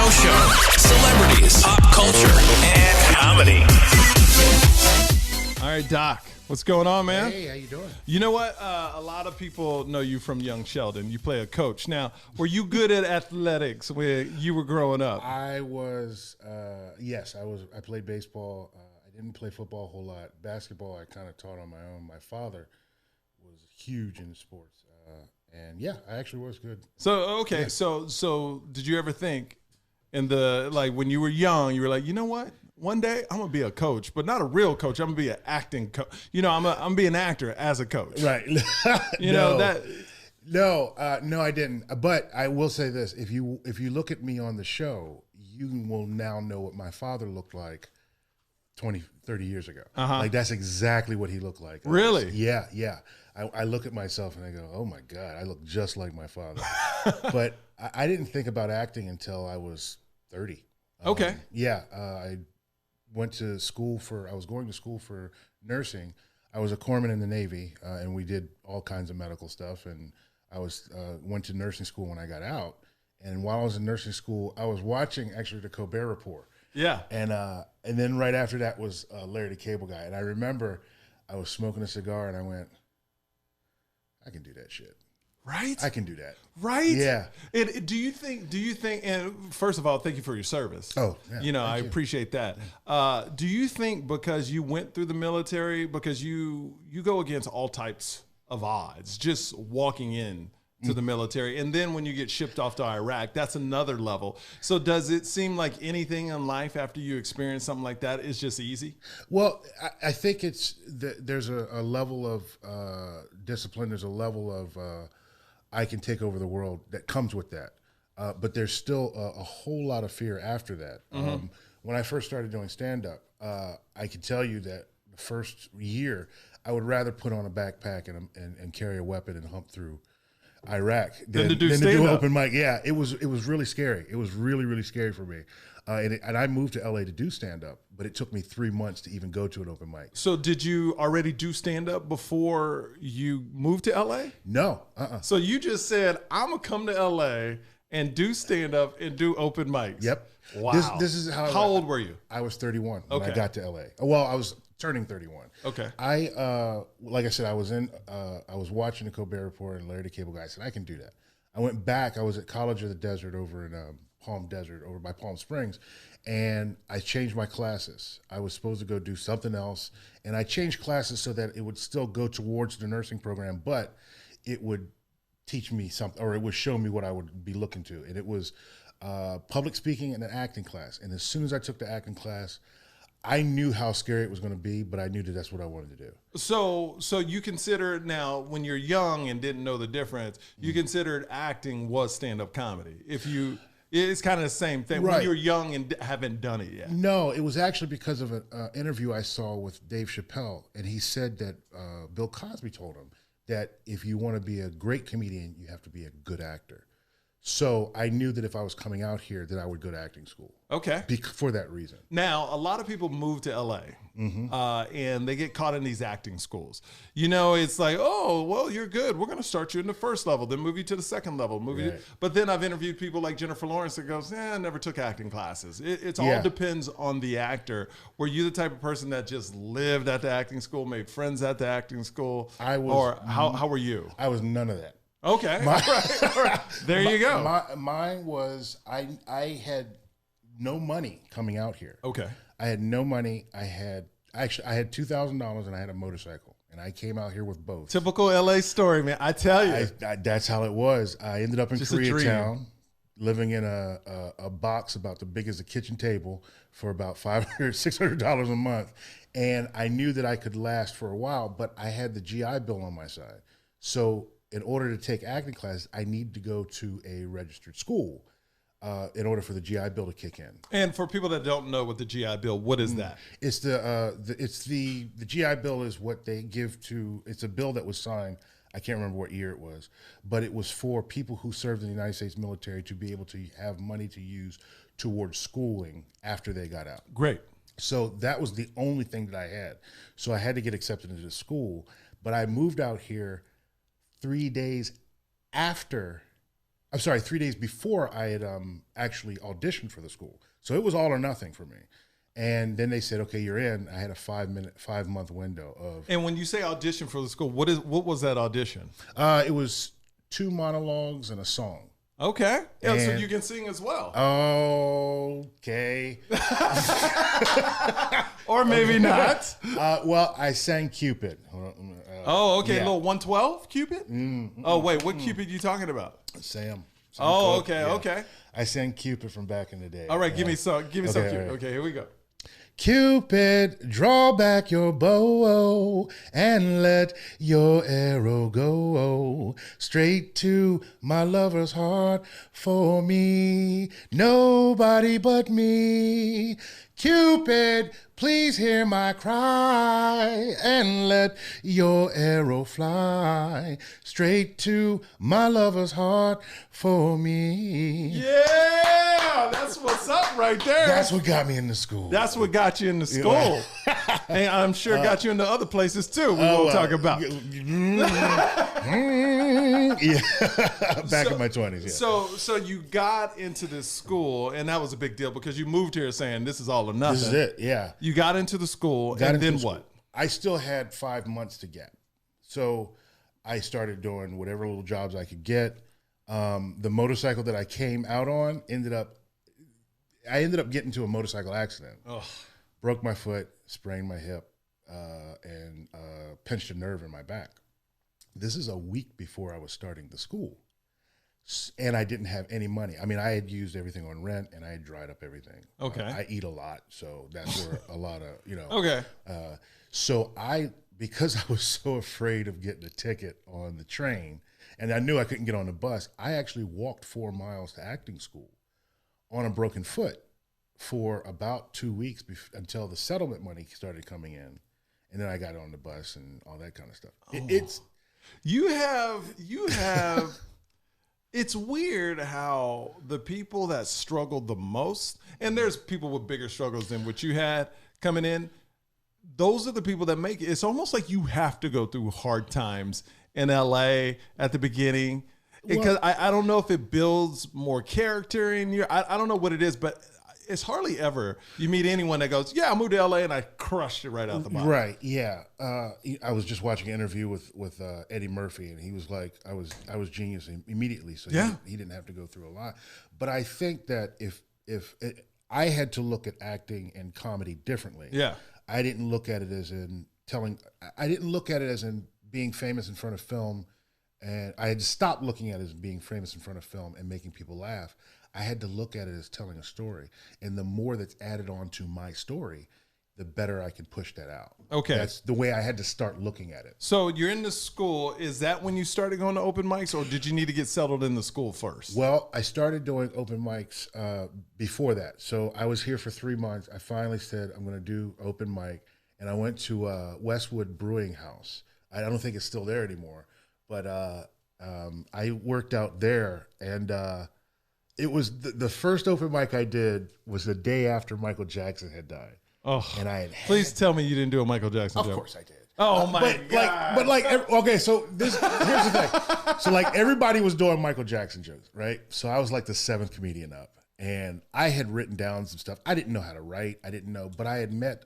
show, celebrities, pop culture, and comedy. All right, Doc, what's going on, man? Hey, how you doing? You know what? A lot of people know you from Young Sheldon. You play a coach. Now, were you good at athletics when you were growing up? I was, yes, I was. I played baseball. I didn't play football a whole lot. Basketball, I kind of taught on my own. My father was huge in sports, and yeah, I actually was good. So okay, yeah. So did you ever think in the when you were young, you were like, you know what? One day I'm gonna be a coach, but not a real coach. I'm gonna be an acting coach. You know, I'm gonna be an actor as a coach. Right. know that. No, I didn't. But I will say this: if you look at me on the show, you will now know what my father looked like 20, 30 years ago. Like that's exactly what he looked like. Really? Yeah. I look at myself and I go, oh my God, I look just like my father. But I didn't think about acting until I was 30. Okay. I went to school I was going to school for nursing. I was a corpsman in the Navy, and we did all kinds of medical stuff. And I went to nursing school when I got out. And while I was in nursing school, I was watching actually the Colbert Report. Yeah. And then right after that was Larry the Cable Guy. And I remember I was smoking a cigar and I went, I can do that shit. Right? I can do that. Right? Yeah. And do you think, and first of all, thank you for your service. Oh, yeah. I appreciate that. Do you think because you went through the military, because you go against all types of odds, just walking in to the military, and then when you get shipped off to Iraq, that's another level. So does it seem like anything in life after you experience something like that is just easy? Well, I think there's a level of discipline, there's a level of I can take over the world that comes with that. But there's still a whole lot of fear after that. When I first started doing stand-up, I could tell you that the first year, I would rather put on a backpack and carry a weapon and hump through Iraq than to do open mic. Yeah, it was really scary. It was really, really scary for me. And I moved to LA to do stand-up, but it took me 3 months to even go to an open mic. So did you already do stand-up before you moved to LA? No. So you just said, I'm going to come to LA and do stand-up and do open mics. Yep. Wow. This is how old were you? I was 31 when I got to LA. Well, I was turning 31. Okay. Like I said, I was watching the Colbert Report and Larry the Cable Guy. I said, I can do that. I went back. I was at College of the Desert over in Palm Desert, over by Palm Springs, and I changed my classes. I was supposed to go do something else, and I changed classes so that it would still go towards the nursing program, but it would teach me something, or it would show me what I would be looking to. And it was public speaking and an acting class. And as soon as I took the acting class, I knew how scary it was going to be, but I knew that that's what I wanted to do. So you consider now, when you're young and didn't know the difference, you considered acting was stand-up comedy. It's kind of the same thing. Right. When you're young and haven't done it yet. No, it was actually because of an interview I saw with Dave Chappelle, and he said that Bill Cosby told him that if you want to be a great comedian, you have to be a good actor. So I knew that if I was coming out here, that I would go to acting school. Okay. For that reason. Now, a lot of people move to LA and they get caught in these acting schools. You know, it's like, oh, well, you're good. We're going to start you in the first level, then move you to the second level. But then I've interviewed people like Jennifer Lawrence that goes, I never took acting classes. It all depends on the actor. Were you the type of person that just lived at the acting school, made friends at the acting school? I was. Or how were you? I was none of that. Okay. All right. There you go. Mine was, I had no money coming out here. Okay. I had no money. I had $2,000 and I had a motorcycle, and I came out here with both. Typical LA story, man. I tell you. That's how it was. I ended up in Koreatown, living in a box about the big as a kitchen table for about $500, $600 a month. And I knew that I could last for a while, but I had the GI Bill on my side. So in order to take acting classes, I need to go to a registered school in order for the GI Bill to kick in. And for people that don't know what the GI Bill, what is that? It's the GI Bill is what they give to. It's a bill that was signed. I can't remember what year it was, but it was for people who served in the United States military to be able to have money to use towards schooling after they got out. Great. So that was the only thing that I had. So I had to get accepted into the school, but I moved out here 3 days after I'm sorry, 3 days before I had actually auditioned for the school. So it was all or nothing for me. And then they said, okay, you're in. I had a 5-month window of. And when you say audition for the school, what was that audition? It was 2 monologues and a song. Okay. Yeah, so And- you can sing as well. Okay. Or maybe not. Well, I sang Cupid. Oh, okay. Yeah. Little 112 Cupid? Oh, wait. What Cupid you talking about? Sam. Oh, Cooke, okay. yeah. Okay. I sang Cupid from back in the day. All right. Give me some Okay, Cupid. all right. Okay, here we go. Cupid, draw back your bow and let your arrow go straight to my lover's heart for me, nobody but me. Cupid, please hear my cry and let your arrow fly straight to my lover's heart for me. Yeah, that's what's up right there. That's what got me into school. That's what got you into school. And I'm sure got you into other places too. We won't talk about. Yeah, back in my 20s. Yeah. So you got into this school, and that was a big deal because you moved here saying this is all or nothing. This is it. Yeah. You got into the school, Got and into then the school. what? I still had 5 months to get. So I started doing whatever little jobs I could get. The motorcycle that I came out on ended up getting into a motorcycle accident. Oh. Broke my foot, sprained my hip, and pinched a nerve in my back. This is a week before I was starting the school. And I didn't have any money. I mean, I had used everything on rent, and I had dried up everything. Okay. I eat a lot, so that's where a lot of, Okay. So because I was so afraid of getting a ticket on the train, and I knew I couldn't get on the bus, I actually walked 4 miles to acting school on a broken foot for about 2 weeks until the settlement money started coming in. And then I got on the bus and all that kind of stuff. It's You have it's weird how the people that struggled the most, and there's people with bigger struggles than what you had coming in, those are the people that make it. It's almost like you have to go through hard times in LA at the beginning. Because I don't know if it builds more character in you. I don't know what it is, but it's hardly ever you meet anyone that goes, yeah, I moved to LA and I crushed it right out the box. right, yeah. I was just watching an interview with Eddie Murphy, and he was like, I was genius immediately, so Yeah. he didn't have to go through a lot. But I think that if I had to look at acting and comedy differently. Yeah. I didn't look at it as I didn't look at it as in being famous in front of film. And I had to stop looking at it as being famous in front of film and making people laugh. I had to look at it as telling a story. And the more that's added on to my story, the better I can push that out. Okay. That's the way I had to start looking at it. So you're in the school. Is that when you started going to open mics, or did you need to get settled in the school first? Well, I started doing open mics before that. So I was here for 3 months. I finally said, I'm going to do open mic. And I went to Westwood Brewing House. I don't think it's still there anymore. But I worked out there, and it was the first open mic I did was the day after Michael Jackson had died. Oh, And I had please tell me you didn't do a Michael Jackson Of joke. course I did. Oh my God. Okay, so here's the thing. So like everybody was doing Michael Jackson jokes, right? So I was like the 7th comedian up, and I had written down some stuff. I didn't know how to write. I didn't know, but I had met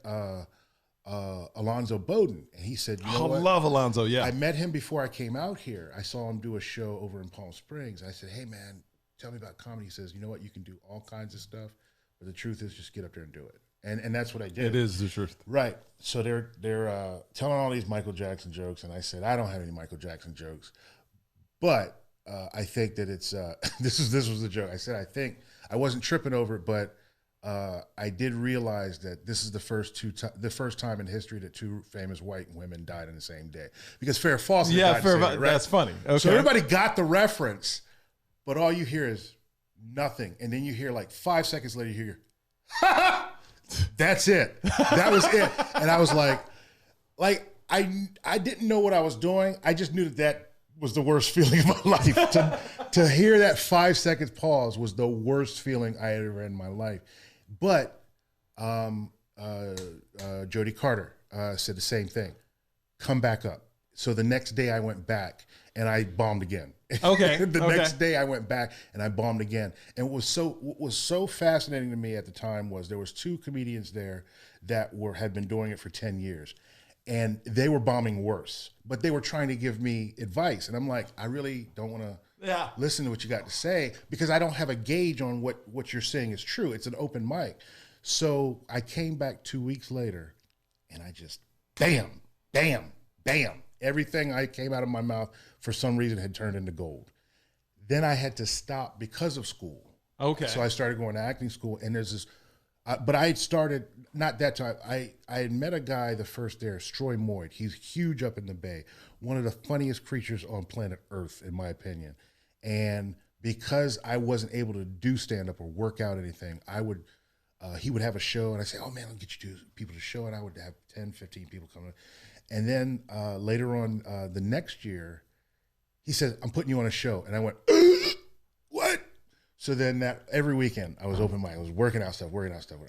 Alonzo Bowden, and he said, "You know I what? love Alonzo. Yeah. I met him before I came out here. I saw him do a show over in Palm Springs. I said, hey, man, tell me about comedy. He says, you know what? You can do all kinds of stuff, but the truth is just get up there and do it. And that's what I did. It is the truth. Right. So they're telling all these Michael Jackson jokes, and I said, I don't have any Michael Jackson jokes. But I think that it's this was the joke. I said, I think I wasn't tripping over it, but I did realize that this is the first time in history that 2 famous white women died on the same day. Because Farrah Fawcett died the same day, right? That's funny. Okay. So everybody got the reference, but all you hear is nothing. And then you hear like 5 seconds later, you hear, that's it. That was it. And I was like I didn't know what I was doing. I just knew that was the worst feeling of my life. To hear that 5 seconds pause was the worst feeling I had ever had in my life. But Jodie Carter said the same thing. Come back up. So the next day I went back and I bombed again. Okay. The next day I went back and I bombed again. And what was so fascinating to me at the time was there was 2 comedians there that had been doing it for 10 years. And they were bombing worse, but they were trying to give me advice. And I'm like, I really don't want to listen to what you got to say, because I don't have a gauge on what you're saying is true. It's an open mic. So I came back 2 weeks later and I just, bam, bam, bam. Everything I came out of my mouth for some reason had turned into gold. Then I had to stop because of school. Okay. So I started going to acting school, and there's this, but I had started, not that time, I had met a guy the first day, Stroy Moyd. He's huge up in the Bay, one of the funniest creatures on planet Earth, in my opinion. And because I wasn't able to do stand-up or work out anything, he would have a show, and I'd say, oh man, I'll get you people to show, and I would have 10, 15 people coming. And then later on, the next year, he said, I'm putting you on a show. And I went, what? So then every weekend I was open mic. I was working out stuff.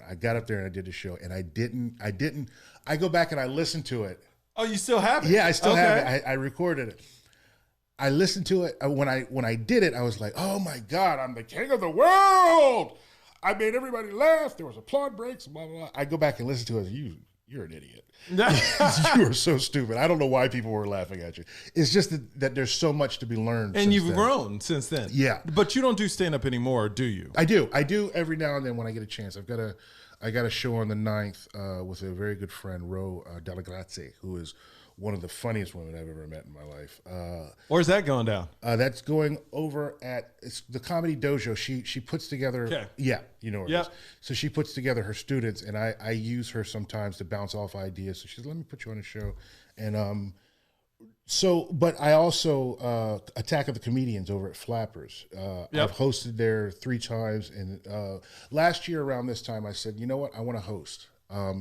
I got up there and I did the show, and I go back and I listened to it. Oh, you still have it? Yeah, I still have it. I recorded it. I listened to it. When I did it, I was like, oh my God, I'm the king of the world. I made everybody laugh. There was applaud breaks, blah, blah, blah. I go back and listen to it. You're an idiot. You are so stupid. I don't know why people were laughing at you. It's just that there's so much to be learned. And you've grown since then. Yeah. But you don't do stand-up anymore, do you? I do every now and then when I get a chance. I got a show on the 9th with a very good friend, Ro Delagrazie, who is one of the funniest women I've ever met in my life. Where's that going down? That's going over at the Comedy Dojo. She puts together, yeah, you know where it is. So she puts together her students, and I use her sometimes to bounce off ideas. So she says, let me put you on a show. And but I also Attack of the Comedians over at Flappers. I've hosted there 3 times. And last year around this time, I said, you know what, I want to host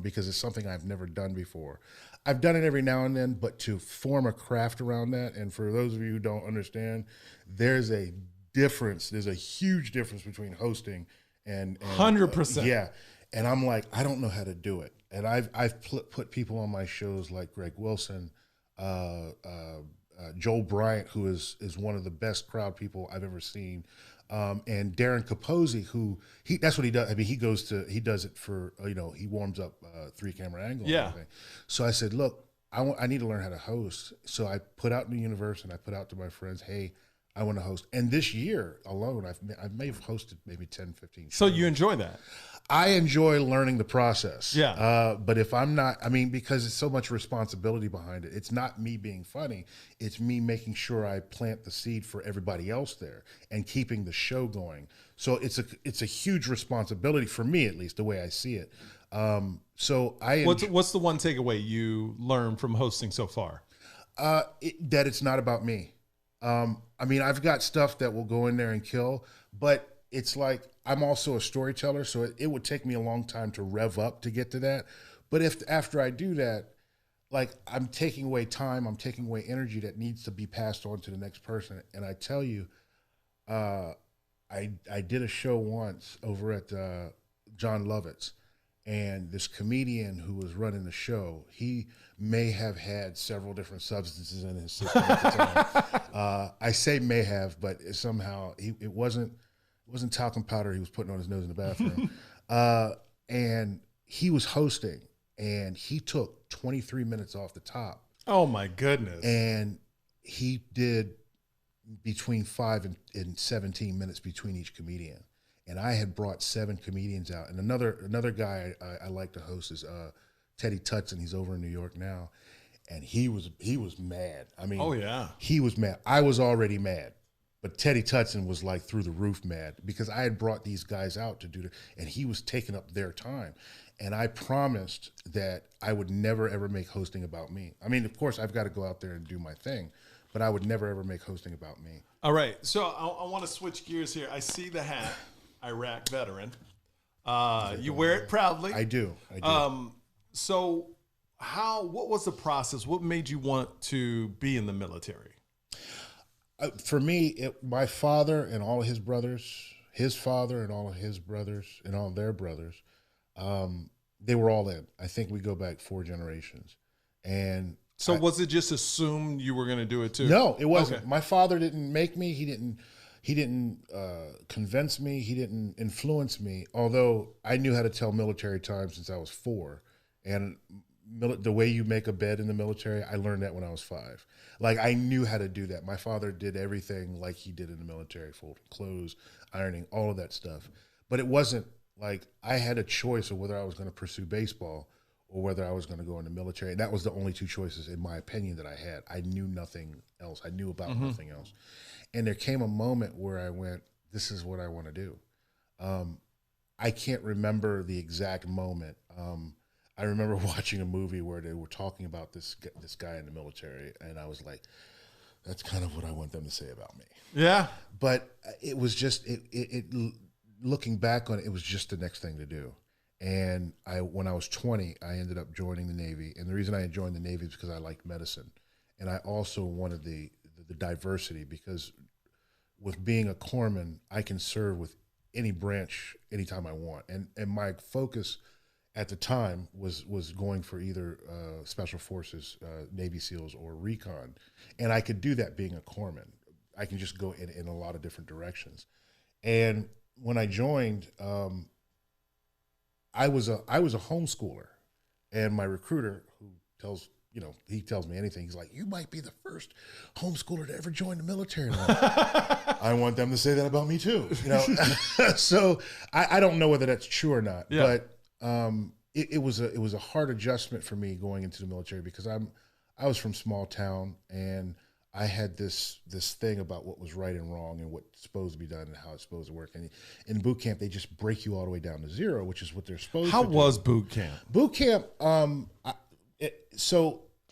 because it's something I've never done before. I've done it every now and then, but to form a craft around that, and for those of you who don't understand, there's a difference. There's a huge difference between hosting and 100%. Yeah, and I'm like, I don't know how to do it. And I've put people on my shows like Greg Wilson, Joel Bryant, who is one of the best crowd people I've ever seen. And Darren Capozzi, who that's what he does. I mean, he does it for, he warms up 3-camera angle. And everything. So I said, look, I need to learn how to host. So I put out in the universe and I put out to my friends, hey, I want to host. And this year alone, I may have hosted maybe 10, 15 shows. So you enjoy that? I enjoy learning the process. Yeah. But if I'm not, because it's so much responsibility behind it. It's not me being funny. It's me making sure I plant the seed for everybody else there and keeping the show going. So it's a huge responsibility for me, at least the way I see it. What's the one takeaway you learned from hosting so far? That it's not about me. I've got stuff that will go in there and kill, but it's like I'm also a storyteller, so it would take me a long time to rev up to get to that. But after I do that, like I'm taking away time, I'm taking away energy that needs to be passed on to the next person. And I tell you, I did a show once over at John Lovett's, and this comedian who was running the show, he may have had several different substances in his system at the time. I say may have, but somehow it wasn't talcum powder he was putting on his nose in the bathroom. And he was hosting, and he took 23 minutes off the top. Oh my goodness. And he did between 5 and 17 minutes between each comedian. And I had brought 7 comedians out. And another guy I like to host is Teddy Tutson. He's over in New York now. And he was mad. Oh yeah. He was mad. I was already mad. But Teddy Tutson was like through the roof mad because I had brought these guys out to do it, and he was taking up their time. And I promised that I would never, ever make hosting about me. Of course, I've got to go out there and do my thing, but I would never, ever make hosting about me. All right. So I want to switch gears here. I see the hat, Iraq veteran. You wear it proudly. I do. So what was the process? What made you want to be in the military? For me, my father and all of his brothers, his father and all of his brothers and all of their brothers, they were all in. I think we go back 4 generations. And So was it just assumed you were going to do it too? No, it wasn't. Okay. My father didn't make me. He didn't convince me. He didn't influence me. Although I knew how to tell military time since I was 4, and the way you make a bed in the military, I learned that when I was 5. Like, I knew how to do that. My father did everything like he did in the military, folding clothes, ironing, all of that stuff. But it wasn't like I had a choice of whether I was going to pursue baseball or whether I was going to go in the military. And that was the only 2 choices, in my opinion, that I had. I knew nothing else. I knew about nothing else. And there came a moment where I went, this is what I want to do. I can't remember the exact moment. I remember watching a movie where they were talking about this guy in the military, and I was like, that's kind of what I want them to say about me. Yeah. But it was just, looking back on it, it was just the next thing to do. And when I was 20, I ended up joining the Navy. And the reason I joined the Navy is because I liked medicine. And I also wanted the diversity, because with being a corpsman, I can serve with any branch anytime I want. And my focus at the time was going for either Special Forces, Navy SEALs, or recon. And I could do that being a corpsman. I can just go in a lot of different directions. And when I joined, I was a homeschooler, and my recruiter, who he tells me anything, he's like, you might be the first homeschooler to ever join the military. I want them to say that about me too. So I don't know whether that's true or not, but it was a hard adjustment for me going into the military, because I was from small town, and I had this thing about what was right and wrong and what's supposed to be done and how it's supposed to work. And in boot camp, they just break you all the way down to 0, which is what they're supposed to do. How was boot camp? Boot camp,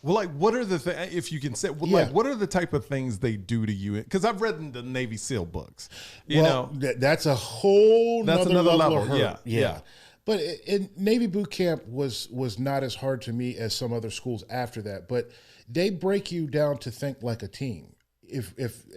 well, like, what are the things, if you can say, like, what are the type of things they do to you? Because I've read in the Navy SEAL books. You know, that's a whole another level. Of hurt. Yeah. But in Navy boot camp was not as hard to me as some other schools after that. But they break you down to think like a team.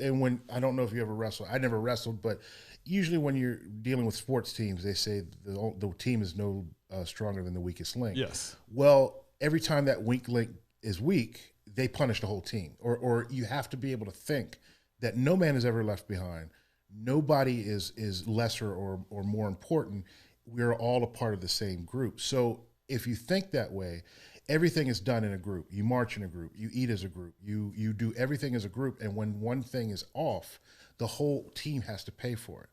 And when, I don't know if you ever wrestled. I never wrestled, but usually when you're dealing with sports teams, they say the team is no stronger than the weakest link. Yes. Well, every time that weak link is weak, they punish the whole team. Or you have to be able to think that no man is ever left behind. Nobody is lesser or more important. We're all a part of the same group. So if you think that way, everything is done in a group. You march in a group. You eat as a group. You do everything as a group. And when one thing is off, the whole team has to pay for it.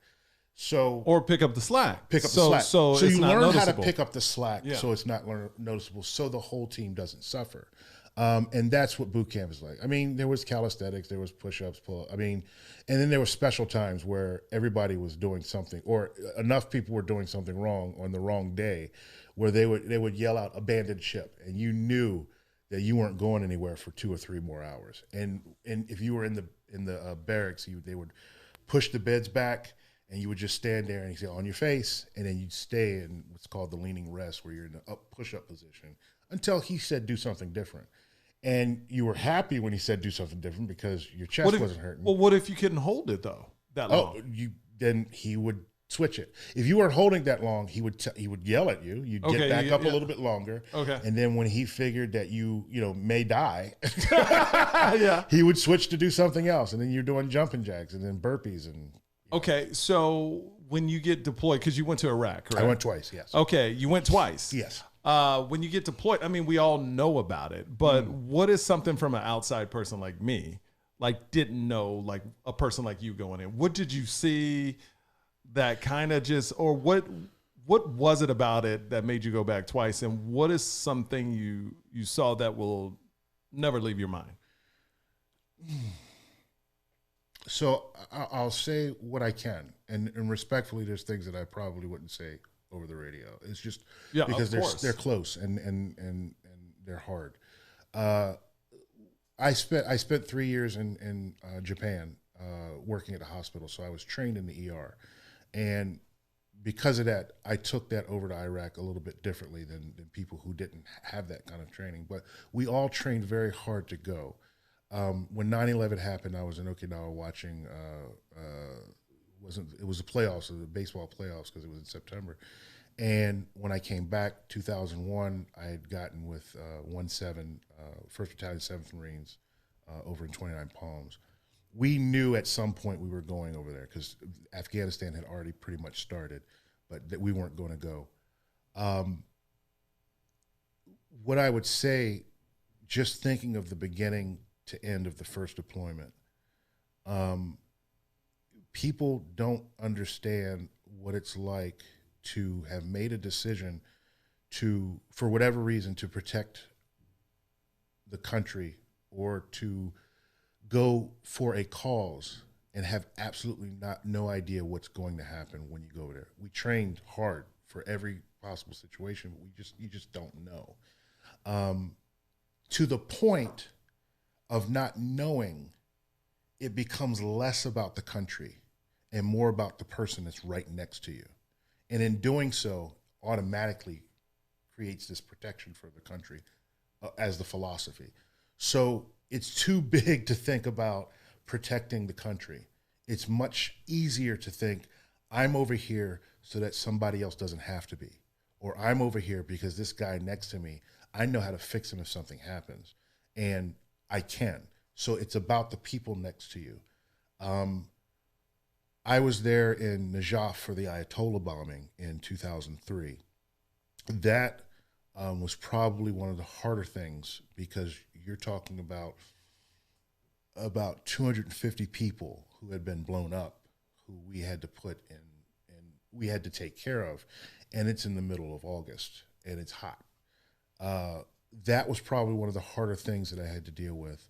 So or pick up the slack. Pick up the slack. So you it's not learn noticeable. how to pick up the slack, so it's not noticeable, so the whole team doesn't suffer. And that's what boot camp is like. I mean, there was calisthenics, there was push-ups, pull-ups. I mean, and then there were special times where everybody was doing something, or enough people were doing something wrong on the wrong day, where they would yell out "abandoned ship," and you knew that you weren't going anywhere for 2 or 3 more hours. And if you were in the barracks, they would push the beds back, and you would just stand there and you say, on your face, and then you'd stay in what's called the leaning rest, where you're in the push-up position until he said do something different. And you were happy when he said do something different because your chest wasn't hurting. Well, what if you couldn't hold it though that long? Then he would switch it. If you weren't holding that long, he would yell at you. You'd get back up a little bit longer. Okay. And then when he figured that you may die, he would switch to do something else. And then you're doing jumping jacks and then burpees and. Okay, so when you get deployed, because you went to Iraq, correct? I went twice, yes. Okay, you went twice. Yes. When you get deployed, I mean, we all know about it, but what is something from an outside person like me, like didn't know, like a person like you going in? What did you see that kind of just, or what was it about it that made you go back twice? And what is something you saw that will never leave your mind? So I'll say what I can, and respectfully, there's things that I probably wouldn't say over the radio. It's just because they're close and they're hard. I spent 3 years in Japan working at a hospital, so I was trained in the ER, and because of that, I took that over to Iraq a little bit differently than people who didn't have that kind of training. But we all trained very hard to go. When 9/11 happened, I was in Okinawa watching. It was the playoffs, the baseball playoffs, because it was in September, And when I came back, 2001, I had gotten with 1-7, 1st Battalion, 7th Marines, over in 29 Palms. We knew at some point we were going over there because Afghanistan had already pretty much started, but that we weren't going to go. What I would say, just thinking of the beginning to end of the first deployment, people don't understand what it's like to have made a decision to, for whatever reason, to protect the country or to go for a cause and have absolutely no idea what's going to happen when you go there. We trained hard for every possible situation, but you just don't know. To the point of not knowing, it becomes less about the country and more about the person that's right next to you. And in doing so, automatically creates this protection for the country as the philosophy. So it's too big to think about protecting the country. It's much easier to think, I'm over here so that somebody else doesn't have to be. Or I'm over here because this guy next to me, I know how to fix him if something happens. And I can. So it's about the people next to you. I was there in Najaf for the Ayatollah bombing in 2003. That was probably one of the harder things because you're talking about 250 people who had been blown up, who we had to put in and we had to take care of. And it's in the middle of August and it's hot. That was probably one of the harder things that I had to deal with.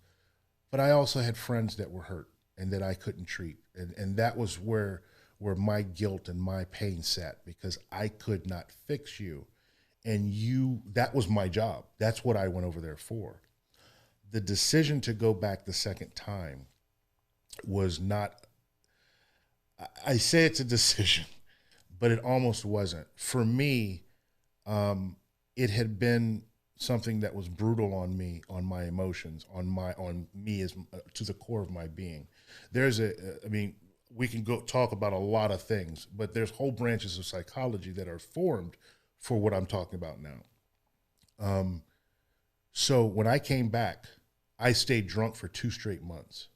But I also had friends that were hurt and that I couldn't treat. And that was where my guilt and my pain sat, because I could not fix you. And that was my job. That's what I went over there for. The decision to go back the second time was not, I say it's a decision, but it almost wasn't. For me, it had been something that was brutal on me, on my emotions, on me as to the core of my being. We can go talk about a lot of things, but there's whole branches of psychology that are formed for what I'm talking about now. So when I came back, I stayed drunk for 2 straight months.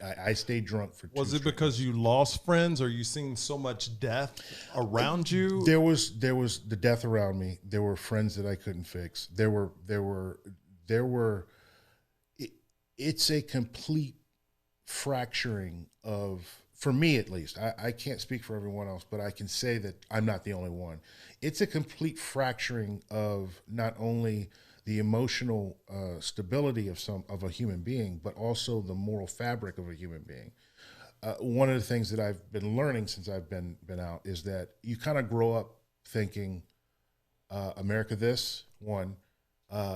I stayed drunk for 2 Was it straight because months. you lost friends, or you seen so much death around you? There was the death around me. There were friends that I couldn't fix. It's a complete fracturing of, for me at least, I can't speak for everyone else, but I can say that I'm not the only one. It's a complete fracturing of not only the emotional stability of a human being, but also the moral fabric of a human being. One of the things that I've been learning since I've been out is that you kind of grow up thinking, America this, one,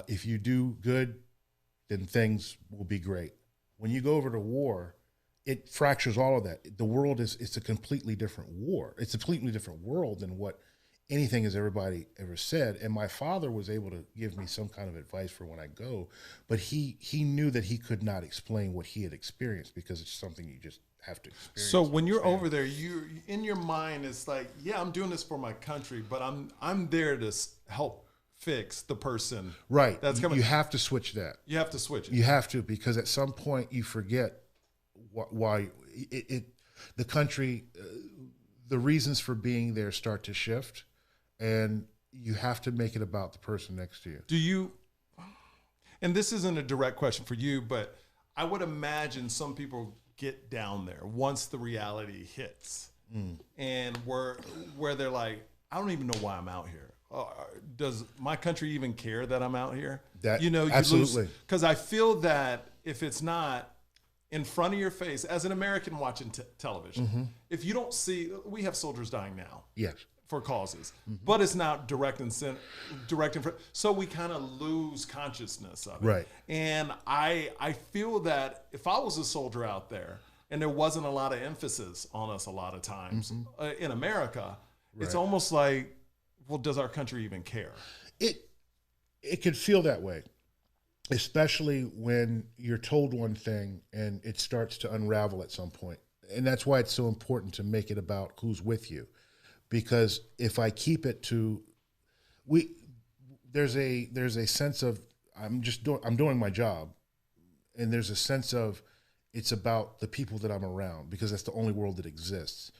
if you do good, then things will be great. When you go over to war, it fractures all of that. The world it's a completely different war. It's a completely different world than what anything has everybody ever said. And my father was able to give me some kind of advice for when I go, but he knew that he could not explain what he had experienced, because it's something you just have to experience. So when you're over there, you in your mind, it's like, yeah, I'm doing this for my country, but I'm there to help fix the person. Right. That's coming. You have to switch that. You have to switch it. You have to, because at some point you forget why the country, the reasons for being there start to shift, and you have to make it about the person next to you. Do you, and this isn't a direct question for you, but I would imagine some people get down there once the reality hits, and where they're like, I don't even know why I'm out here. Does my country even care that I'm out here? Absolutely. Because I feel that if it's not in front of your face, as an American watching television, if you don't see, we have soldiers dying now. Yes. For causes, but it's not direct in front. So we kind of lose consciousness of it. Right. And I feel that if I was a soldier out there and there wasn't a lot of emphasis on us a lot of times in America, it's almost like, well, does our country even care? It could feel that way, especially when you're told one thing and it starts to unravel at some point. And that's why it's so important to make it about who's with you. because if I keep it to, there's a sense of I'm doing my job, and there's a sense of it's about the people that I'm around because that's the only world that exists.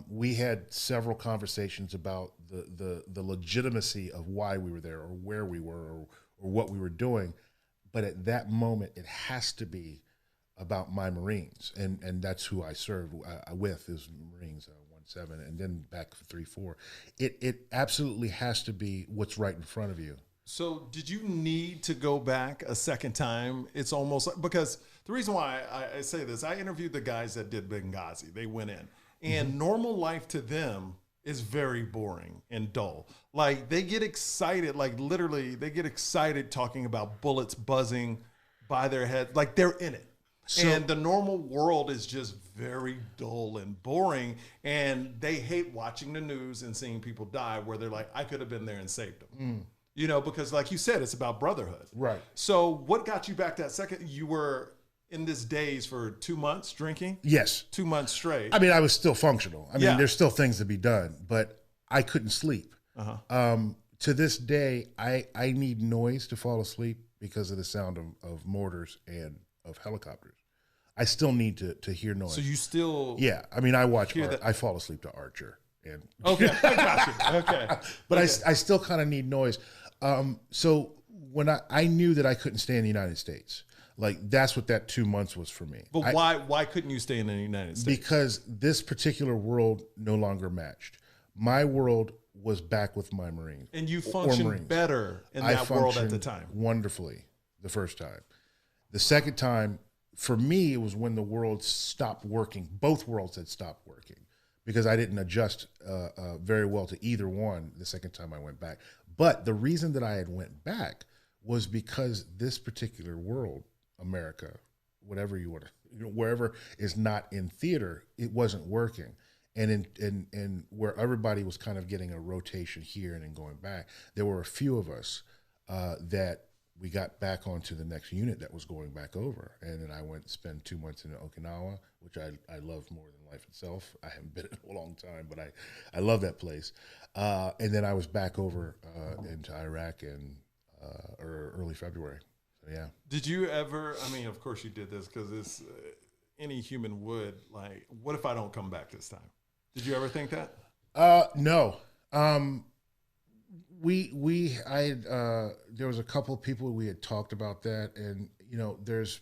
We had several conversations about the legitimacy of why we were there or where we were or what we were doing. But at that moment, it has to be about my Marines. And that's who I served with is Marines 1-7 and then back 3-4. It absolutely has to be what's right in front of you. So did you need to go back a second time? It's almost like, because the reason why I say this, I interviewed the guys that did Benghazi. They went in. And normal life to them is very boring and dull. Like they get excited, like literally they get excited talking about bullets buzzing by their head. Like they're in it. And the normal world is just very dull and boring. And they hate watching the news and seeing people die where they're like, I could have been there and saved them. You know, because like you said, it's about brotherhood. Right. So what got you back that second? You were in this daze for 2 months drinking? Yes. 2 months straight. I mean, I was still functional. I mean, there's still things to be done, but I couldn't sleep. To this day, I need noise to fall asleep because of the sound of mortars and of helicopters. I still need to hear noise. So you still... Yeah. I mean, I fall asleep to Archer. And okay, I got you. Okay. But okay. I still kind of need noise. So when I knew that I couldn't stay in the United States. Like that's what that 2 months was for me. But why couldn't you stay in the United States? Because this particular world no longer matched. My world was back with my Marines. And you functioned better in that world at the time. Wonderfully the first time. The second time, for me, it was when the world stopped working. Both worlds had stopped working because I didn't adjust very well to either one the second time I went back. But the reason that I had went back was because this particular world, America, whatever you want to, wherever is not in theater, it wasn't working. And in where everybody was kind of getting a rotation here and then going back, there were a few of us that we got back onto the next unit that was going back over. And then I went and spent 2 months in Okinawa, which I love more than life itself. I haven't been in a long time, but I love that place. And then I was back over into Iraq in early February. So, yeah. Did you ever, I mean, of course you did this because it's any human would, like, what if I don't come back this time? Did you ever think that? No. There was a couple of people we had talked about that, and you know, there's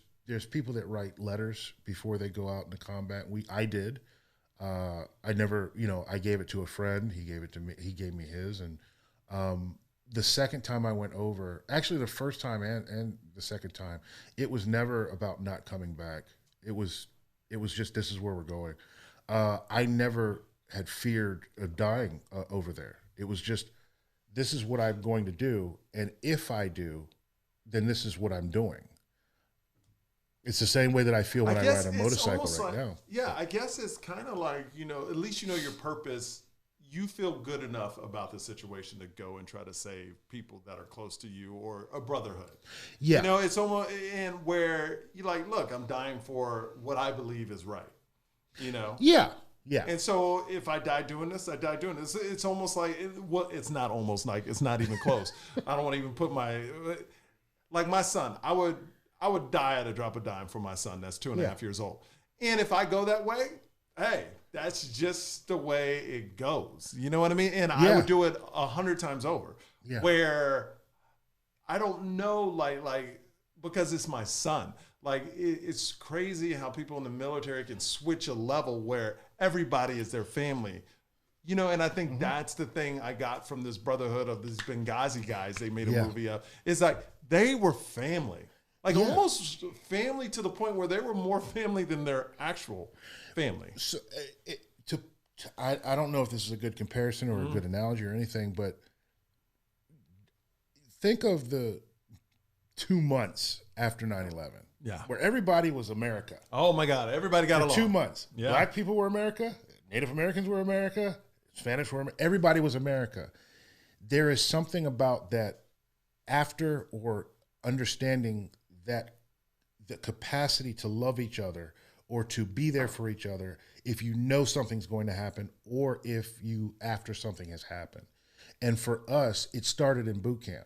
people that write letters before they go out into combat. I did. I never, you know, I gave it to a friend. He gave it to me. He gave me his, and the second time I went over, actually the first time and the second time, it was never about not coming back. It was just, this is where we're going. I never had feared of dying over there. It was just, this is what I'm going to do. And if I do, then this is what I'm doing. It's the same way that I feel when I ride a motorcycle right now. Yeah, I guess it's kind of like, you know, at least you know your purpose. You feel good enough about the situation to go and try to save people that are close to you, or a brotherhood. Yeah. You know, it's almost, and where you're like, look, I'm dying for what I believe is right. You know? Yeah. Yeah. And so if I die doing this, I die doing this. It's almost like, it's not almost like, it's not even close. I don't want to even put like my son, I would die at a drop of dime for my son that's 2.5 years old. And if I go that way, hey, that's just the way it goes. You know what I mean? And I would do it 100 times over. Yeah. Where I don't know, like because it's my son. Like it's crazy how people in the military can switch a level where everybody is their family. You know, and I think that's the thing I got from this brotherhood of these Benghazi guys they made a movie of. It's like they were family. Like almost family to the point where they were more family than their actual family. So I don't know if this is a good comparison or a good analogy or anything, but think of the 2 months after 9/11. Yeah. Where everybody was America. Oh my God. Everybody got along. 2 months. Yeah. Black people were America. Native Americans were America. Spanish were America. Everybody was America. There is something about that after or understanding that the capacity to love each other or to be there for each other if you know something's going to happen or if you after something has happened. And for us, it started in boot camp.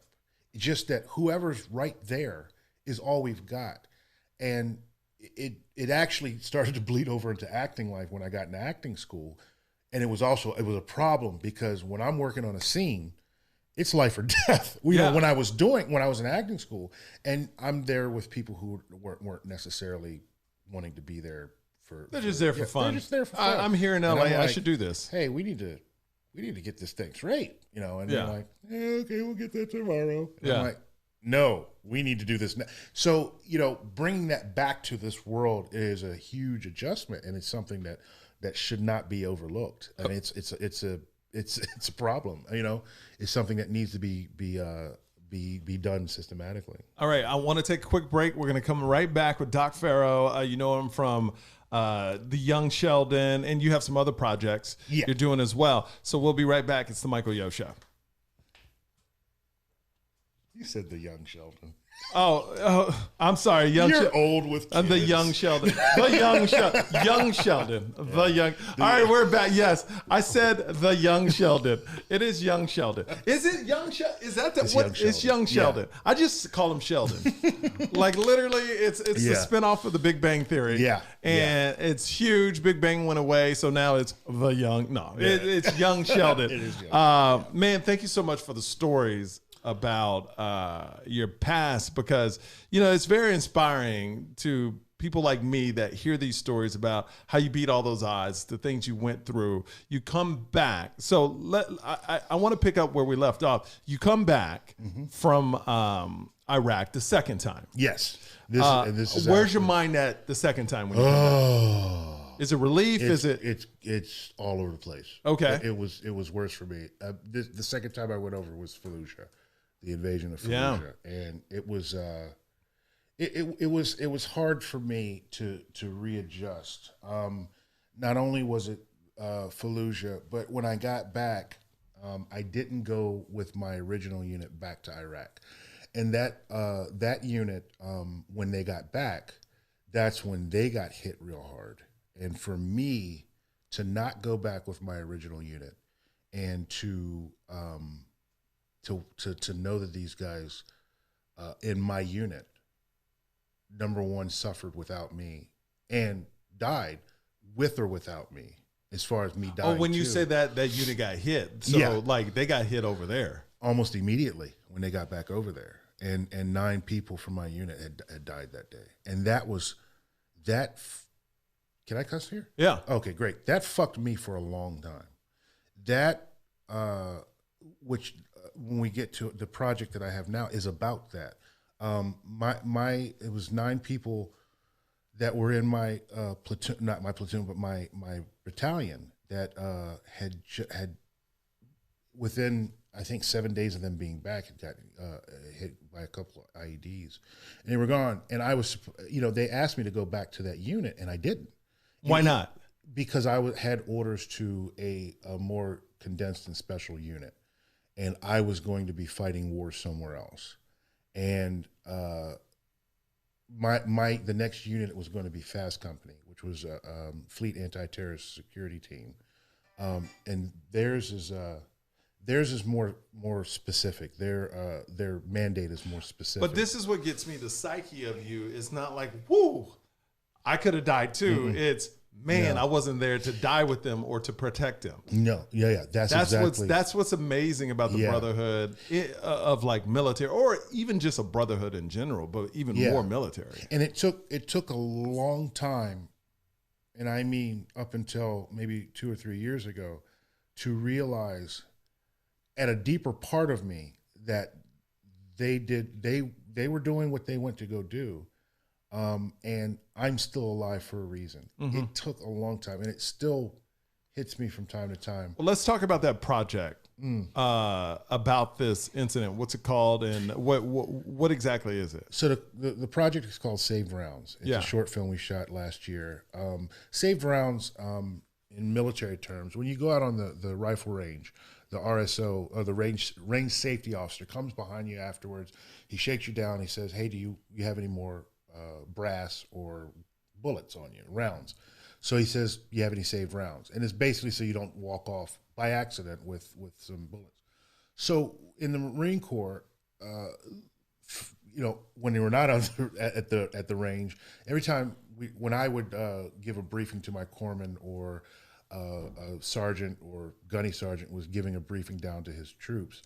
Just that whoever's right there is all we've got. And it actually started to bleed over into acting life when I got into acting school. And it was a problem because when I'm working on a scene, it's life or death. You know, when I was in acting school, and I'm there with people who weren't necessarily wanting to be there for. They're just there for fun. They're just there for fun. I'm here in LA. I should do this. Hey, we need to get this thing straight, you know. And they're like, okay, we'll get that tomorrow. And I'm like, no, we need to do this now. So, you know, bringing that back to this world is a huge adjustment, and it's something that should not be overlooked. I mean, it's a problem. You know, it's something that needs to be done systematically. All right, I want to take a quick break. We're going to come right back with Doc Farrow. You know him from the Young Sheldon, and you have some other projects you're doing as well. So we'll be right back. It's the Michael Yo Show. You said the Young Sheldon. Oh, I'm sorry. You're old with kids. The Young Sheldon. The Young Sheldon. Young Sheldon. The Young. All right, we're back. Yes, I said the Young Sheldon. It is Young Sheldon. Is it Young Sheldon? Is that the what? It's Young Sheldon. Yeah. I just call him Sheldon. Like literally, it's the spinoff of the Big Bang Theory. Yeah, and it's huge. Big Bang went away, so now it's the Young. No, it's Young Sheldon. It is Young. Man, thank you so much for the stories about your past, because you know it's very inspiring to people like me that hear these stories about how you beat all those odds, the things you went through. You come back. So I want to pick up where we left off. You come back from Iraq the second time. Yes. This is where's your mind at the second time when you come back? Is it relief? It's all over the place. Okay. It was worse for me. The second time I went over was Fallujah. The invasion of Fallujah, and it was it was hard for me to readjust. Not only was it Fallujah, but when I got back, I didn't go with my original unit back to Iraq, and that unit when they got back, that's when they got hit real hard. And for me to not go back with my original unit and to know that these guys in my unit, number one, suffered without me and died with or without me, as far as me dying. Oh, when you say that unit got hit, so like they got hit over there. Almost immediately when they got back over there. And 9 people from my unit had died that day. And can I cuss here? Yeah. Okay, great. That fucked me for a long time. That, which when we get to the project that I have now is about that. It was 9 people that were in my platoon, not my platoon, but my battalion that had within, I think, 7 days of them being back, had got hit by a couple of IEDs, and they were gone. And I was, they asked me to go back to that unit, and I didn't. Why not? Because I had orders to a more condensed and special unit, and I was going to be fighting wars somewhere else. And the next unit was going to be Fast Company, which was a Fleet Anti-Terrorist Security Team, and theirs is more specific. Their mandate is more specific. But this is what gets me. The psyche of you is not like, whoo, I could have died too. Mm-hmm. It's, man, I wasn't there to die with them or to protect them. No, that's exactly. That's what's amazing about the brotherhood of like military, or even just a brotherhood in general, but even more military. And it took a long time, and I mean up until maybe 2 or 3 years ago, to realize at a deeper part of me that they were doing what they went to go do. And I'm still alive for a reason. Mm-hmm. It took a long time, and it still hits me from time to time. Well, let's talk about that project, about this incident. What's it called, and what exactly is it? So the project is called Saved Rounds. It's a short film we shot last year. Saved Rounds, in military terms, when you go out on the rifle range, the RSO, or the range safety officer, comes behind you afterwards. He shakes you down. He says, "Hey, do you have any more brass or bullets on you, rounds. So he says, you have any saved rounds? And it's basically so you don't walk off by accident with some bullets. So in the Marine Corps, when they were not at the range, every time when I would give a briefing to my corpsman, or a sergeant or gunny sergeant was giving a briefing down to his troops,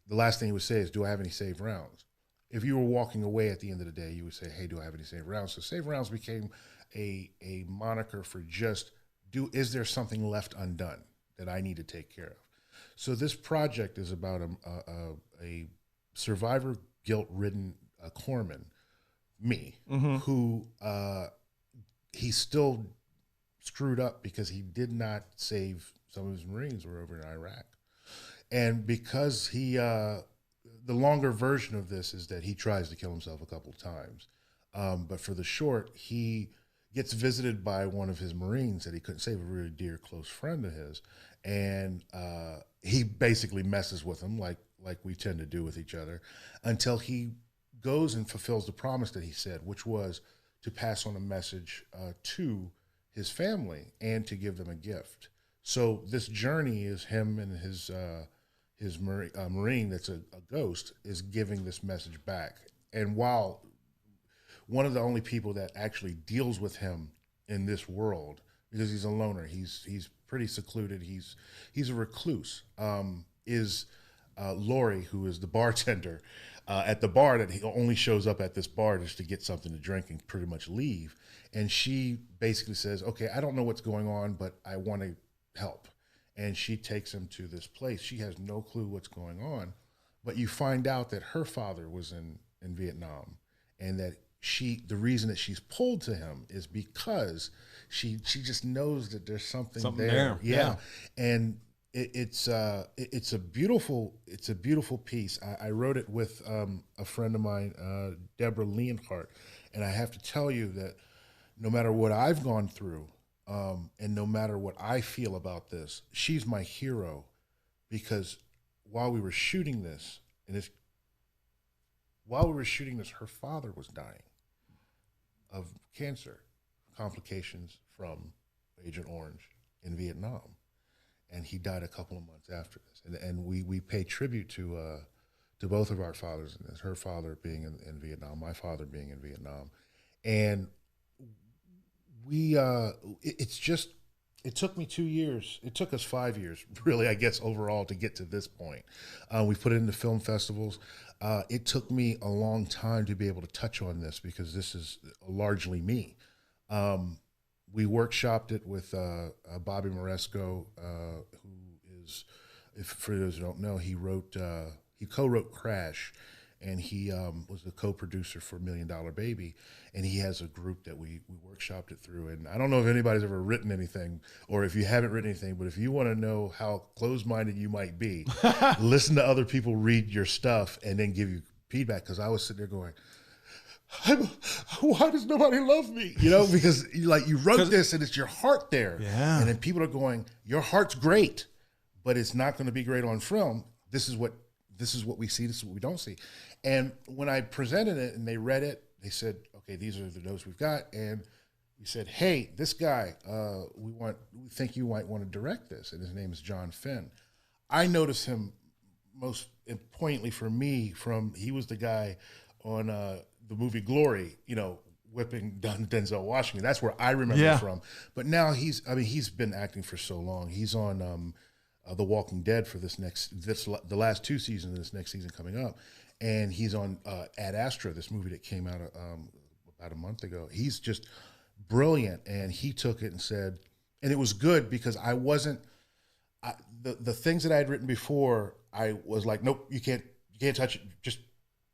the last thing he would say is, do I have any saved rounds? If you were walking away at the end of the day, you would say, hey, do I have any saved rounds? So saved rounds became a moniker for just, is there something left undone that I need to take care of? So this project is about a survivor guilt-ridden corpsman, me, who he's still screwed up because he did not save some of his Marines who were over in Iraq. And because the longer version of this is that he tries to kill himself a couple of times. But for the short, he gets visited by one of his Marines that he couldn't save, a really dear close friend of his. And he basically messes with him like we tend to do with each other, until he goes and fulfills the promise that he said, which was to pass on a message to his family and to give them a gift. So this journey is him and his Marine that's a ghost is giving this message back. And while one of the only people that actually deals with him in this world, because he's a loner, he's pretty secluded, he's a recluse, is Lori, who is the bartender at the bar, that he only shows up at this bar just to get something to drink and pretty much leave. And she basically says, okay, I don't know what's going on, but I want to help. And she takes him to this place. She has no clue what's going on, but you find out that her father was in Vietnam, and that the reason that she's pulled to him is because she just knows that there's something there. Yeah. And it's a beautiful piece. I wrote it with a friend of mine, Deborah Leonhardt, and I have to tell you that no matter what I've gone through, and no matter what I feel about this, she's my hero, because while we were shooting this, her father was dying of cancer complications from Agent Orange in Vietnam, and he died a couple of months after this. And we pay tribute to both of our fathers in this. Her father being in Vietnam, my father being in Vietnam, and it took me 2 years. It took us 5 years, really, I guess, overall, to get to this point. We put it into film festivals. It took me a long time to be able to touch on this, because this is largely me. We workshopped it with Bobby Moresco, who is, for those who don't know, he co-wrote Crash, and he was the co-producer for $1 Million Baby, and he has a group that we workshopped it through. And I don't know if anybody's ever written anything, or if you haven't written anything, but if you want to know how closed-minded you might be, listen to other people read your stuff and then give you feedback, because I was sitting there going, why does nobody love me? Because you wrote this and it's your heart there. Yeah. And then people are going, your heart's great, but it's not going to be great on film. This is what we see, this is what we don't see. And when I presented it and they read it, they said, okay, these are the notes we've got. And we said, hey, this guy, we think you might want to direct this. And his name is John Finn. I noticed him most poignantly for me he was the guy on the movie Glory, whipping Denzel Washington. That's where I remember him from. But now he's been acting for so long. He's on The Walking Dead for the last 2 seasons of this next season coming up. And he's on Ad Astra, this movie that came out about a month ago. He's just brilliant. And he took it and said, and it was good, because the things that I had written before, I was like, nope, you can't touch it.